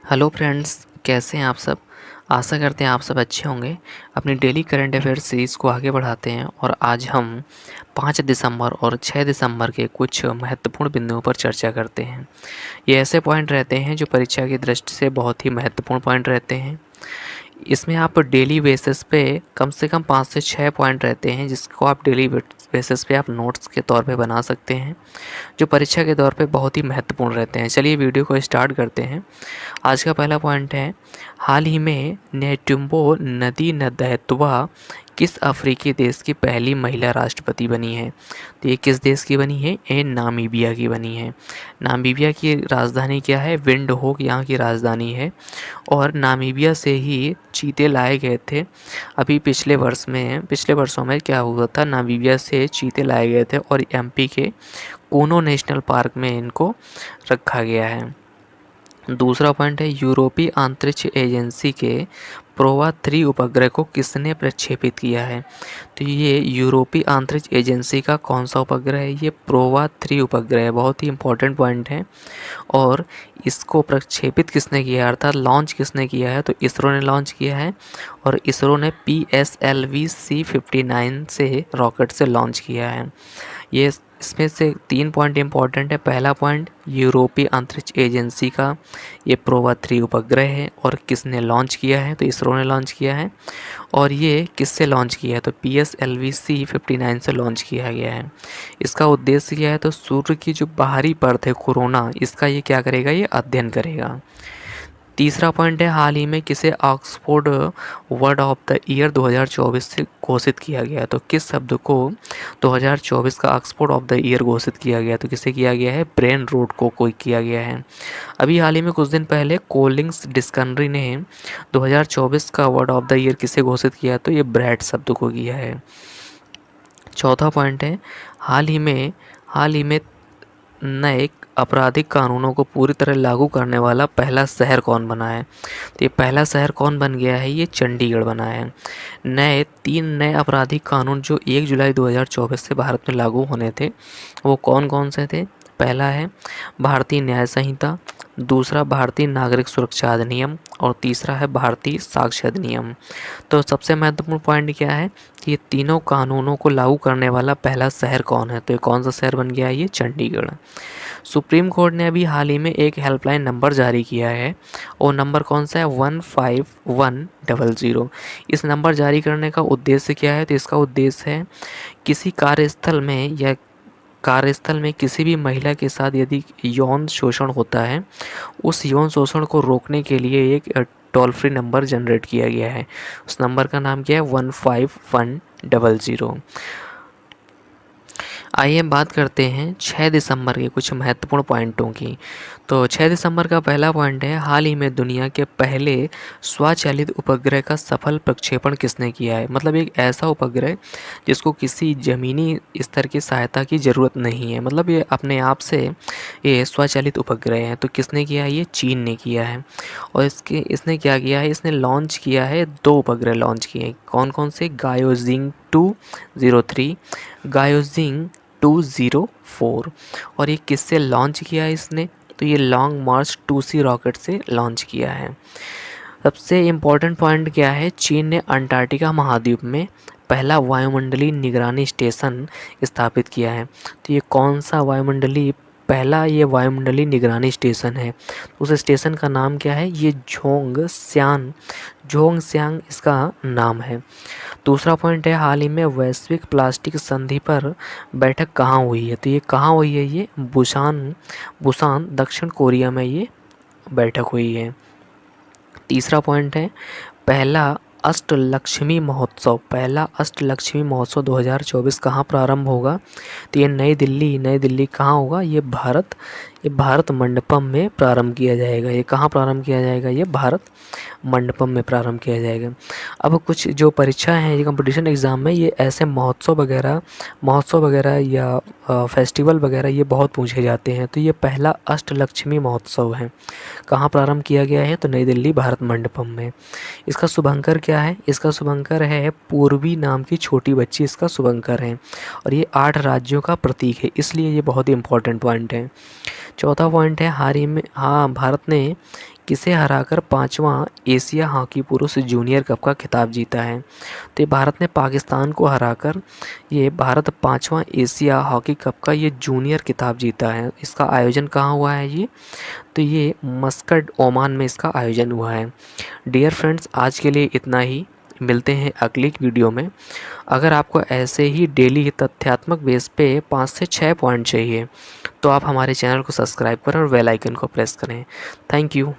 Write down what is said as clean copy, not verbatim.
Hello friends, कैसे हैं आप सब। आशा करते हैं आप सब अच्छे होंगे। अपनी डेली करंट अफेयर सीरीज़ को आगे बढ़ाते हैं और आज हम 5 दिसंबर और 6 दिसंबर के कुछ महत्वपूर्ण बिंदुओं पर चर्चा करते हैं। ये ऐसे पॉइंट रहते हैं जो परीक्षा की दृष्टि से बहुत ही महत्वपूर्ण पॉइंट रहते हैं। इसमें आप डेली बेसिस पे कम से कम 5 से 6 पॉइंट रहते हैं जिसको आप डेली बेसिस पे आप नोट्स के तौर पे बना सकते हैं, जो परीक्षा के तौर पे बहुत ही महत्वपूर्ण रहते हैं। चलिए वीडियो को स्टार्ट करते हैं। आज का पहला पॉइंट है, हाल ही में नेटुम्बो नदी नदैत्वा किस अफ्रीकी देश की पहली महिला राष्ट्रपति बनी है। तो ये किस देश की बनी है? ये नामीबिया की बनी है। नामीबिया की राजधानी क्या है? विंडहोक यहाँ की राजधानी है। और नामीबिया से ही चीते लाए गए थे। अभी पिछले वर्षों में क्या हुआ था, नामीबिया से चीते लाए गए थे और एमपी के कूनो नेशनल पार्क में इनको रखा गया है। दूसरा पॉइंट है, यूरोपीय अंतरिक्ष एजेंसी के प्रोवा 3 उपग्रह को किसने प्रक्षेपित किया है। तो ये यूरोपीय अंतरिक्ष एजेंसी का कौन सा उपग्रह है? ये प्रोवा 3 उपग्रह है। बहुत ही इंपॉर्टेंट पॉइंट है। और इसको प्रक्षेपित किसने किया है, अर्थात लॉन्च किसने किया है? तो इसरो ने लॉन्च किया है। और इसरो ने PSLV C59 से रॉकेट से लॉन्च किया है। ये इसमें से 3 पॉइंट इंपॉर्टेंट है। पहला पॉइंट, यूरोपीय अंतरिक्ष एजेंसी का ये प्रोवा 3 उपग्रह है और किसने लॉन्च किया है? तो इसरो ने लॉन्च किया है। और ये किससे लॉन्च किया है? तो PSLV C59 से लॉन्च किया गया है। इसका उद्देश्य क्या है? तो सूर्य की जो बाहरी परत है कोरोना, इसका ये क्या करेगा? ये अध्ययन करेगा। तीसरा पॉइंट है, हाल ही में किसे Oxford word of the year 2024 से घोषित किया गया। तो किस शब्द को 2024 का ऑक्सफोर्ड ऑफ द ईयर घोषित किया गया? तो किसे किया गया है? ब्रेन रोट को कोई किया गया है। अभी हाल ही में कुछ दिन पहले कोलिंग्स डिस्कवरी ने 2024 का वर्ड ऑफ द ईयर किसे घोषित किया? तो ये ब्रैड शब्द को किया है। चौथा पॉइंट है, हाल ही में नए आपराधिक कानूनों को पूरी तरह लागू करने वाला पहला शहर कौन बना है? तो ये पहला शहर कौन बन गया है? ये चंडीगढ़ बना है। 3 नए आपराधिक कानून जो 1 जुलाई 2024 से भारत में लागू होने थे, वो कौन कौन से थे? पहला है भारतीय न्याय संहिता, दूसरा भारतीय नागरिक सुरक्षा अधिनियम और तीसरा है भारतीय साक्ष्य अधिनियम। तो सबसे महत्वपूर्ण पॉइंट क्या है कि ये तीनों कानूनों को लागू करने वाला पहला शहर कौन है? तो ये कौन सा शहर बन गया है? ये चंडीगढ़। सुप्रीम कोर्ट ने अभी हाल ही में एक हेल्पलाइन नंबर जारी किया है और नंबर कौन सा है? 151000। इस नंबर जारी करने का उद्देश्य क्या है? तो इसका उद्देश्य है किसी कार्यस्थल में किसी भी महिला के साथ यदि यौन शोषण होता है, उस यौन शोषण को रोकने के लिए एक टोल फ्री नंबर जनरेट किया गया है। उस नंबर का नाम क्या है? 151000। आइए बात करते हैं 6 दिसंबर के कुछ महत्वपूर्ण पॉइंटों की। तो 6 दिसंबर का पहला पॉइंट है, हाल ही में दुनिया के पहले स्वचालित उपग्रह का सफल प्रक्षेपण किसने किया है। मतलब एक ऐसा उपग्रह जिसको किसी ज़मीनी स्तर की सहायता की ज़रूरत नहीं है, मतलब ये अपने आप से ये स्वचालित उपग्रह है। तो किसने किया है? ये चीन ने किया है। और इसने क्या किया है? इसने लॉन्च किया है 2 उपग्रह लॉन्च किए हैं। कौन कौन से? गायोजिंग 203, गायोजिंग 204। और ये किससे लॉन्च किया है इसने? तो ये लॉन्ग मार्च 2C रॉकेट से लॉन्च किया है। सबसे इम्पोर्टेंट पॉइंट क्या है? चीन ने अंटार्कटिका महाद्वीप में पहला वायुमंडलीय निगरानी स्टेशन स्थापित किया है। तो ये कौन सा ये वायुमंडलीय निगरानी स्टेशन है? उस स्टेशन का नाम क्या है? ये झोंगस्यांग इसका नाम है। दूसरा पॉइंट है, हाल ही में वैश्विक प्लास्टिक संधि पर बैठक कहाँ हुई है? तो ये कहाँ हुई है? ये बुसान दक्षिण कोरिया में ये बैठक हुई है। तीसरा पॉइंट है, पहला अष्टलक्ष्मी महोत्सव 2024 कहाँ प्रारंभ होगा? तो ये नई दिल्ली कहाँ होगा? ये भारत मंडपम में प्रारंभ किया जाएगा। ये कहाँ प्रारंभ किया जाएगा? ये भारत मंडपम में प्रारंभ किया जाएगा। अब कुछ जो परीक्षा हैं, ये कंपटीशन एग्ज़ाम में ये ऐसे महोत्सव वगैरह या फेस्टिवल वगैरह ये बहुत पूछे जाते हैं। तो ये पहला अष्टलक्ष्मी महोत्सव है। कहाँ प्रारंभ किया गया है? तो नई दिल्ली भारत मंडपम में। इसका शुभंकर क्या है? इसका शुभंकर है पूर्वी नाम की छोटी बच्ची, इसका शुभंकर है। और ये 8 राज्यों का प्रतीक है, इसलिए ये बहुत ही इंपॉर्टेंट पॉइंट है। चौथा पॉइंट है, भारत ने किसे हराकर 5वां एशिया हॉकी पुरुष जूनियर कप का खिताब जीता है। तो ये भारत ने पाकिस्तान को हराकर ये भारत 5वां एशिया हॉकी कप का ये जूनियर खिताब जीता है। इसका आयोजन कहाँ हुआ है ये? तो ये मस्कट ओमान में इसका आयोजन हुआ है। डियर फ्रेंड्स, आज के लिए इतना ही। मिलते हैं अगली वीडियो में। अगर आपको ऐसे ही डेली तथ्यात्मक बेस पे 5 से 6 पॉइंट चाहिए तो आप हमारे चैनल को सब्सक्राइब करें और बेल आइकन को प्रेस करें। Thank you.